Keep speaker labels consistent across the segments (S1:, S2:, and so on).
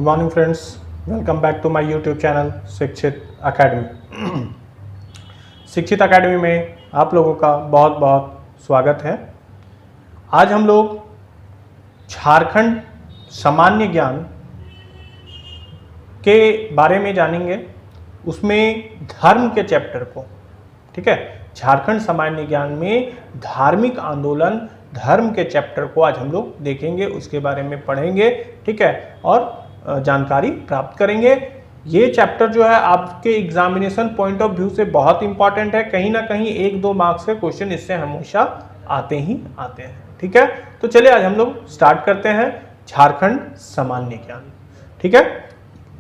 S1: Morning friends, welcome back to my YouTube channel Shikshit Academy. Shikshit Academy में आप लोगों का बहुत बहुत स्वागत है। आज हम लोग झारखंड सामान्य ज्ञान के बारे में जानेंगे, उसमें धर्म के चैप्टर को। ठीक है, झारखंड सामान्य ज्ञान में धार्मिक आंदोलन धर्म के चैप्टर को आज हम लोग देखेंगे, उसके बारे में पढ़ेंगे। ठीक है, और जानकारी प्राप्त करेंगे। ये चैप्टर जो है आपके एग्जामिनेशन पॉइंट ऑफ व्यू से बहुत इंपॉर्टेंट है। कहीं ना कहीं 1-2 मार्क्स के क्वेश्चन इससे हमेशा आते ही आते हैं। ठीक है, तो चलिए आज हम लोग स्टार्ट करते हैं झारखंड सामान्य ज्ञान। ठीक है,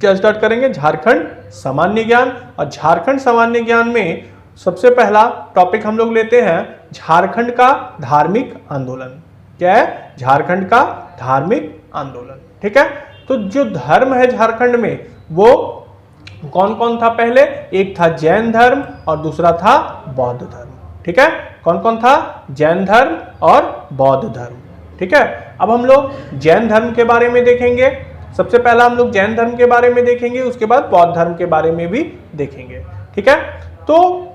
S1: क्या स्टार्ट करेंगे? झारखंड सामान्य ज्ञान। और झारखंड सामान्य ज्ञान में सबसे पहला टॉपिक हम लोग लेते हैं झारखंड का धार्मिक आंदोलन। क्या है? झारखंड का धार्मिक आंदोलन। ठीक है, तो जो धर्म है झारखंड में वो कौन कौन था? पहले एक था जैन धर्म और दूसरा था बौद्ध धर्म। ठीक है, कौन कौन था? जैन धर्म और बौद्ध धर्म। ठीक है, अब हम लोग जैन धर्म के बारे में देखेंगे। सबसे पहला हम लोग जैन धर्म के बारे में देखेंगे, उसके बाद बौद्ध धर्म के बारे में भी देखेंगे। ठीक है, तो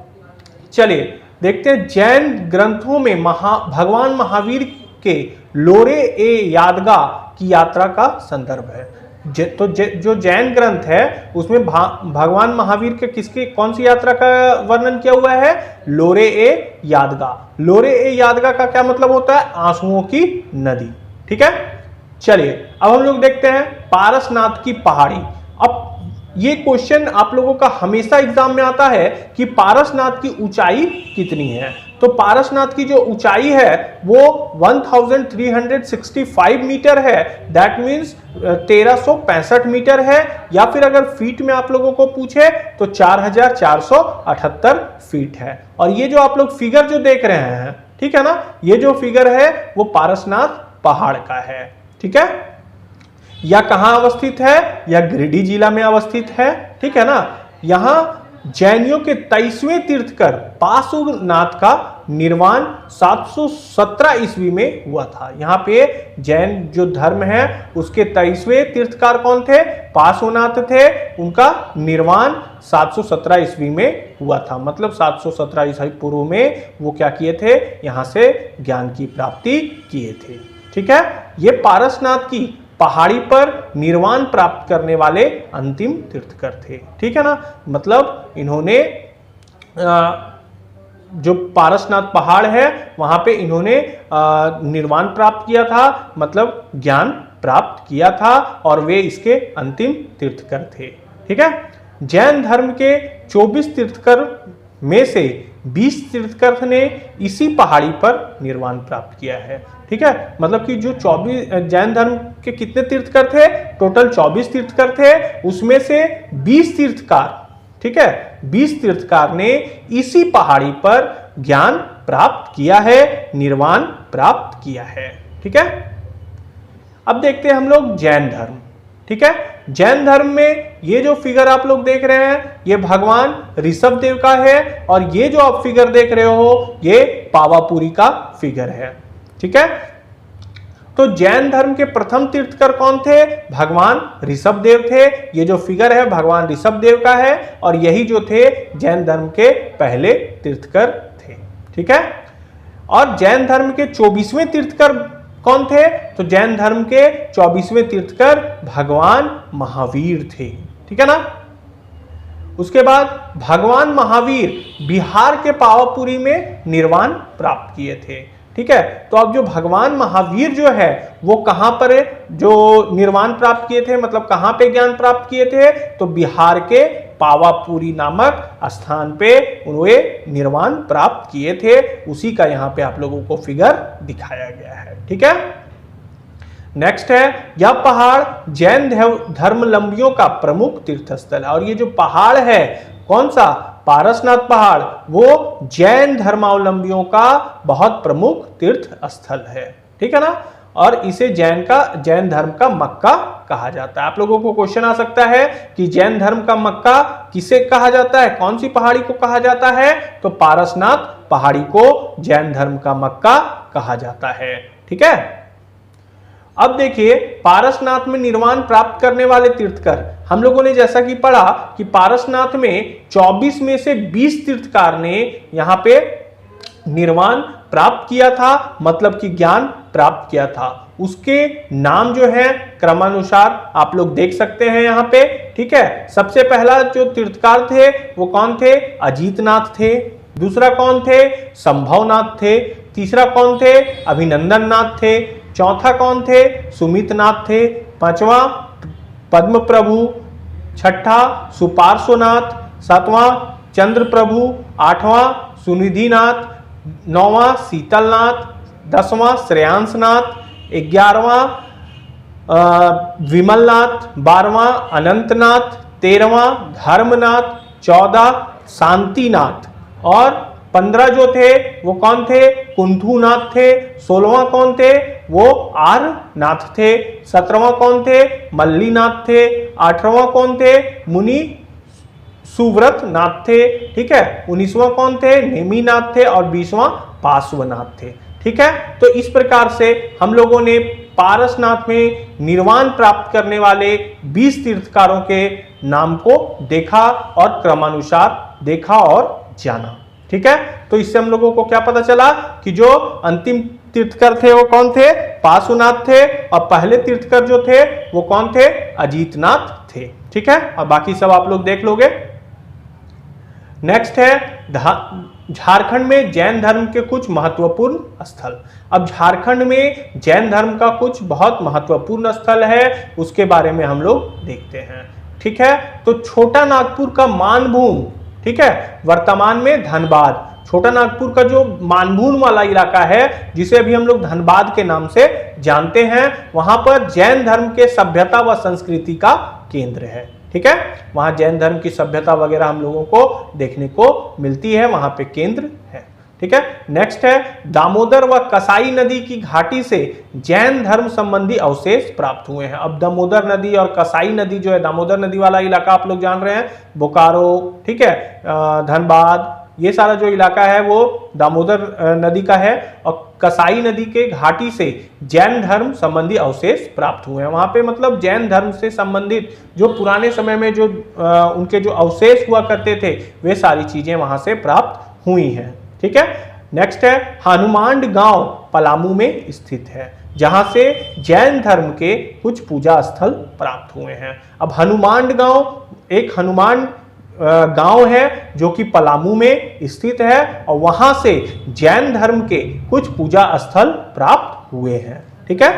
S1: चलिए देखते हैं। जैन ग्रंथों में भगवान महावीर के लोरे ए यादगा की यात्रा का संदर्भ है। तो जो जैन ग्रंथ है उसमें भगवान महावीर के किसकी कौन सी यात्रा का वर्णन किया हुआ है? लोरे ए यादगा। लोरे ए यादगा का क्या मतलब होता है? आंसुओं की नदी। ठीक है, चलिए अब हम लोग देखते हैं पारसनाथ की पहाड़ी। अब ये क्वेश्चन आप लोगों का हमेशा एग्जाम में आता है कि पारसनाथ की ऊंचाई कितनी है। तो पारसनाथ की जो ऊंचाई है वो 1365 मीटर है। दैट मीन्स 1365 मीटर है, या फिर अगर फीट में आप लोगों को पूछे तो 4478 फीट है। और ये जो आप लोग फिगर जो देख रहे हैं, ठीक है ना, ये जो फिगर है वो पारसनाथ पहाड़ का है। ठीक है, यह कहां अवस्थित है? यह गिरिडीह जिला में अवस्थित है। ठीक है ना, यहां जैनियों के 23वें तीर्थकर पार्श्वनाथ का निर्माण 717 ईस्वी में हुआ था। यहाँ पे जैन जो धर्म है उसके 23वें तीर्थकार कौन थे? पार्श्वनाथ थे। उनका निर्माण 717 ईस्वी में हुआ था। मतलब 717 ईसाई पूर्व में वो क्या किए थे? यहाँ से ज्ञान की प्राप्ति किए थे। ठीक है, ये पारसनाथ की पहाड़ी पर निर्वाण प्राप्त करने वाले अंतिम तीर्थकर थे। ठीक है ना, मतलब इन्होंने जो पारसनाथ पहाड़ है वहां पे इन्होंने निर्वाण प्राप्त किया था, मतलब ज्ञान प्राप्त किया था, और वे इसके अंतिम तीर्थकर थे। ठीक है, जैन धर्म के 24 तीर्थकर में से 20 तीर्थकर ने इसी पहाड़ी पर निर्वाण प्राप्त किया है। ठीक है, मतलब कि जो 24 जैन धर्म के कितने तीर्थकर थे? टोटल 24 तीर्थकर थे, उसमें से 20 तीर्थकार, ठीक है, 20 तीर्थकार ने इसी पहाड़ी पर ज्ञान प्राप्त किया है, निर्वाण प्राप्त किया है। ठीक है, अब देखते हैं हम लोग जैन धर्म। ठीक है, जैन धर्म में ये जो फिगर आप लोग देख रहे हैं ये भगवान ऋषभ देव का है, और ये जो आप फिगर देख रहे हो ये पावापुरी का फिगर है। ठीक है, तो जैन धर्म के प्रथम तीर्थकर कौन थे? भगवान ऋषभ देव थे। ये जो फिगर है भगवान ऋषभ देव का है, और यही जो थे जैन धर्म के पहले तीर्थकर थे। ठीक है, और जैन धर्म के 24वें तीर्थकर कौन थे? तो जैन धर्म के 24वें तीर्थकर भगवान महावीर थे। ठीक है ना, उसके बाद भगवान महावीर बिहार के पावापुरी में निर्वाण प्राप्त किए थे। ठीक है, तो अब जो भगवान महावीर जो है वो कहां पर जो निर्वाण प्राप्त किए थे, मतलब कहां पे ज्ञान प्राप्त किए थे? तो बिहार के पावापुरी नामक स्थान पे उन्होंने निर्वाण प्राप्त किए थे। उसी का यहां पे आप लोगों को फिगर दिखाया गया है। ठीक है, नेक्स्ट है, यह पहाड़ जैन धर्मावलंबियों का प्रमुख तीर्थस्थल है। और ये जो पहाड़ है कौन सा? पारसनाथ पहाड़, वो जैन धर्मावलंबियों का बहुत प्रमुख तीर्थ स्थल है। ठीक है ना, और इसे जैन धर्म का मक्का कहा जाता है। आप लोगों को क्वेश्चन आ सकता है कि जैन धर्म का मक्का किसे कहा जाता है? कौन सी पहाड़ी को कहा जाता है? तो पारसनाथ पहाड़ी को जैन धर्म का मक्का कहा जाता है। ठीक है, अब देखिए पारसनाथ में निर्वाण प्राप्त करने वाले तीर्थकर, हम लोगों ने जैसा कि पढ़ा कि पारसनाथ में 24 में से 20 तीर्थकार ने यहां पे निर्वाण प्राप्त किया था, मतलब कि ज्ञान प्राप्त किया था। उसके नाम जो है क्रमानुसार आप लोग देख सकते हैं यहां पे, ठीक है। सबसे पहला जो तीर्थकार थे वो कौन थे? अजीतनाथ थे। दूसरा कौन थे? संभवनाथ थे। तीसरा कौन थे? अभिनंदन नाथ थे। चौथा कौन थे? सुमितनाथ थे। पांचवा पद्म प्रभु। छठा सुपार्श्वनाथ। सातवां चंद्र प्रभु। आठवां सुनिधिनाथ। नौवां शीतलनाथ। 10वां श्रेयांसनाथ। 11वां विमलनाथ। 12वां अनंतनाथ। 13वां धर्मनाथ। 14 शांतिनाथ और 15 जो थे वो कौन थे? कुंथुनाथ थे। 16वां कौन थे? वो आरनाथ थे। 17वां कौन थे? मल्लीनाथ थे। 18वां कौन थे? मुनि सुव्रत नाथ थे, ठीक है। 19वां कौन थे? नेमिनाथ थे। और 20वां पार्श्वनाथ थे, ठीक है। तो इस प्रकार से हम लोगों ने पारसनाथ में निर्वाण प्राप्त करने वाले 20 तीर्थकारों के नाम को देखा और क्रमानुसार देखा और जाना, ठीक है। तो इससे हम लोगों को क्या पता चला कि जो अंतिम तीर्थकर थे वो कौन थे? पार्श्वनाथ थे। और पहले तीर्थकर जो थे वो कौन थे? अजीतनाथ थे, ठीक है। और बाकी सब आप लोग देख लोगे। नेक्स्ट है झारखंड में जैन धर्म के कुछ महत्वपूर्ण स्थल। अब झारखंड में जैन धर्म का कुछ बहुत महत्वपूर्ण स्थल है, उसके बारे में हम लोग देखते हैं, ठीक है। तो छोटा नागपुर का मानभूम, ठीक है, वर्तमान में धनबाद। छोटा नागपुर का जो मानभूम वाला इलाका है जिसे अभी हम लोग धनबाद के नाम से जानते हैं, वहां पर जैन धर्म के सभ्यता व संस्कृति का केंद्र है, ठीक है। वहां जैन धर्म की सभ्यता वगैरह हम लोगों को देखने को मिलती है, वहां पे केंद्र है, ठीक है। नेक्स्ट है दामोदर व कसाई नदी की घाटी से जैन धर्म संबंधी अवशेष प्राप्त हुए हैं। अब दामोदर नदी और कसाई नदी जो है, दामोदर नदी वाला इलाका आप लोग जान रहे हैं, बोकारो, ठीक है, धनबाद, ये सारा जो इलाका है वो दामोदर नदी का है। और कसाई नदी के घाटी से जैन धर्म संबंधी अवशेष प्राप्त हुए हैं। वहां पे मतलब जैन धर्म से संबंधित जो पुराने समय में जो उनके जो अवशेष हुआ करते थे वे सारी चीजें वहां से प्राप्त हुई हैं, ठीक है। नेक्स्ट है हनुमान गांव पलामू में स्थित है, जहां से जैन धर्म के कुछ पूजा स्थल प्राप्त हुए हैं। अब हनुमान गांव एक हनुमान गांव है जो कि पलामू में स्थित है और वहां से जैन धर्म के कुछ पूजा स्थल प्राप्त हुए हैं, ठीक है।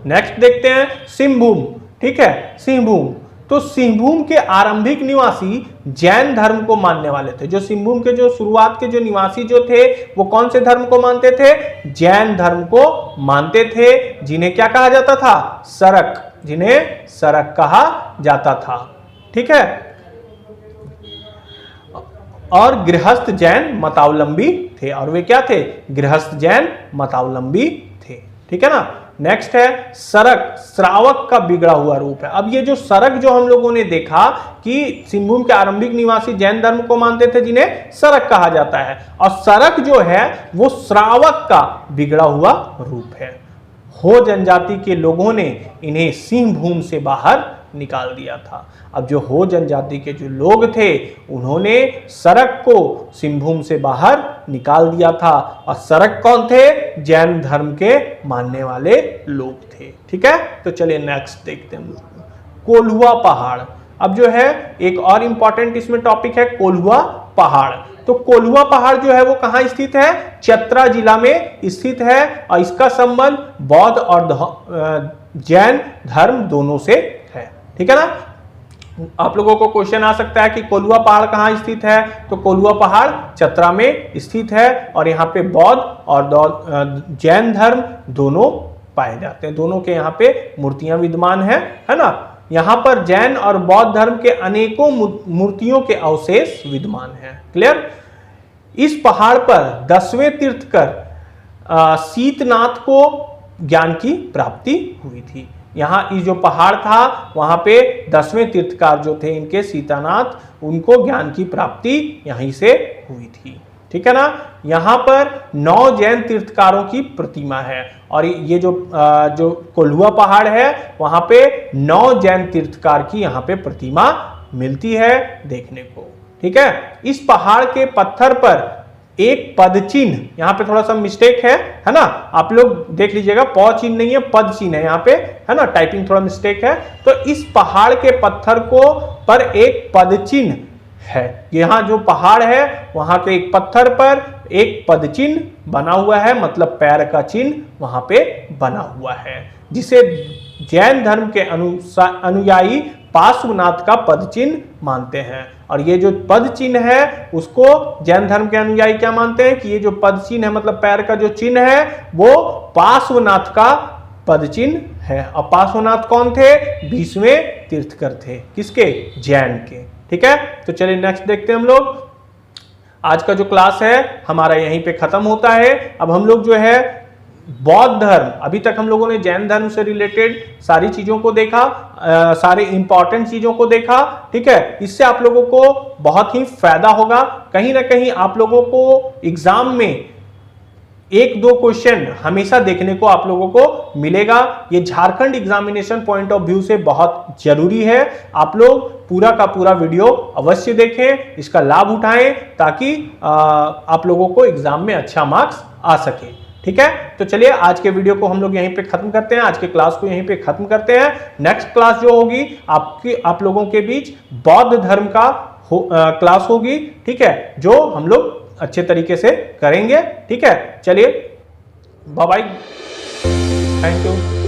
S1: नेक्स्ट देखते हैं सिंहभूम, ठीक है, सिंहभूम। तो सिंहभूम के आरंभिक निवासी जैन धर्म को मानने वाले थे। जो सिंहभूम के जो शुरुआत के जो निवासी जो थे वो कौन से धर्म को मानते थे? जैन धर्म को मानते थे, जिन्हें क्या कहा जाता था? सरक, जिन्हें सरक कहा जाता था, ठीक है। और गृहस्थ जैन मतावलंबी थे, और वे क्या थे? गृहस्थ जैन मतावलंबी थे, ठीक है ना। नेक्स्ट है सरक, श्रावक का बिगड़ा हुआ रूप है। अब ये जो सरक जो हम लोगों ने देखा कि सिंहभूम के आरंभिक निवासी जैन धर्म को मानते थे जिन्हें सरक कहा जाता है, और सरक जो है वो श्रावक का बिगड़ा हुआ रूप है। हो जनजाति के लोगों ने इन्हें सिंहभूम से बाहर निकाल दिया था। अब जो हो जनजाति के जो लोग थे उन्होंने सरक को सिंहभूम से बाहर निकाल दिया था, और सरक कौन थे? जैन धर्म के मानने वाले लोग थे, ठीक है। तो चलिए नेक्स्ट देखते हैं कोल्हुआ पहाड़। अब जो है एक और इंपॉर्टेंट इसमें टॉपिक है कोल्हुआ पहाड़। तो कोल्हुआ पहाड़ जो है वो कहाँ स्थित है? चतरा जिला में स्थित है, और इसका संबंध बौद्ध और जैन धर्म दोनों से है, ठीक है ना। आप लोगों को क्वेश्चन आ सकता है कि कोल्हुआ पहाड़ कहाँ स्थित है? तो कोल्हुआ पहाड़ चतरा में स्थित है, और यहाँ पे बौद्ध और जैन धर्म दोनों पाए जाते हैं। दोनों के यहाँ पे मूर्तियां विद्यमान है ना। यहाँ पर जैन और बौद्ध धर्म के अनेकों मूर्तियों के अवशेष विद्यमान हैं। क्लियर? इस पहाड़ पर 10वें तीर्थकर शीतनाथ को ज्ञान की प्राप्ति हुई थी। यहाँ ये जो पहाड़ था वहां पे 10वें तीर्थकार जो थे इनके सीतानाथ, उनको ज्ञान की प्राप्ति यहीं से हुई थी, ठीक है ना। यहां पर 9 जैन तीर्थकारों की प्रतिमा है और ये जो कोल्हुआ पहाड़ है वहां पे 9 जैन तीर्थकार की यहां पे प्रतिमा मिलती है देखने को। ठीक है, इस पहाड़ के पत्थर पर एक पद चिन्ह, यहां पे थोड़ा सा मिस्टेक है ना, आप लोग देख लीजिएगा, पौ चिन्ह नहीं है, पद चिन्ह है यहाँ पे, है ना, टाइपिंग थोड़ा मिस्टेक है। तो इस पहाड़ के पत्थर को पर एक पद चिन्ह है। यहां जो पहाड़ है वहां के एक पत्थर पर एक पद चिन्ह बना हुआ है, मतलब पैर का चिन्ह वहां पे बना हुआ है, जिसे जैन धर्म के अनुयायी पार्श्वनाथ का पद चिन्ह मानते हैं। और ये जो पद चिन्ह है उसको जैन धर्म के अनुयायी क्या मानते हैं कि ये जो पद चिन्ह है, मतलब पैर का जो चिन्ह है, वो पार्श्वनाथ का पद चिन्ह है। और पार्श्वनाथ कौन थे? 20वें तीर्थकर थे, किसके? जैन के। ठीक है, तो चलिए नेक्स्ट देखते हैं हम लोग। आज का जो क्लास है हमारा यहीं पे खत्म होता है। अब हम लोग जो है बौद्ध धर्म, अभी तक हम लोगों ने जैन धर्म से रिलेटेड सारी चीजों को देखा, सारे इंपॉर्टेंट चीजों को देखा। ठीक है, इससे आप लोगों को बहुत ही फायदा होगा। कहीं ना कहीं आप लोगों को एग्जाम में 1-2 क्वेश्चन हमेशा देखने को आप लोगों को मिलेगा। ये Jharkhand examination point of view से बहुत जरूरी है। आप लोग पूरा का पूरा वीडियो अवश्य देखें, इसका लाभ उठाएं, ताकि आप लोगों को एग्जाम में अच्छा मार्क्स आ सके। ठीक है, तो चलिए आज के वीडियो को हम लोग यहीं पे खत्म करते हैं, आज के क्लास को यहीं पे खत्म करते हैं। नेक्स्ट क्लास जो होगी आप लोगों के बीच बौद्ध धर्म का क्लास होगी। ठीक है, जो हम लोग अच्छे तरीके से करेंगे। ठीक है, चलिए बाय बाय, थैंक यू।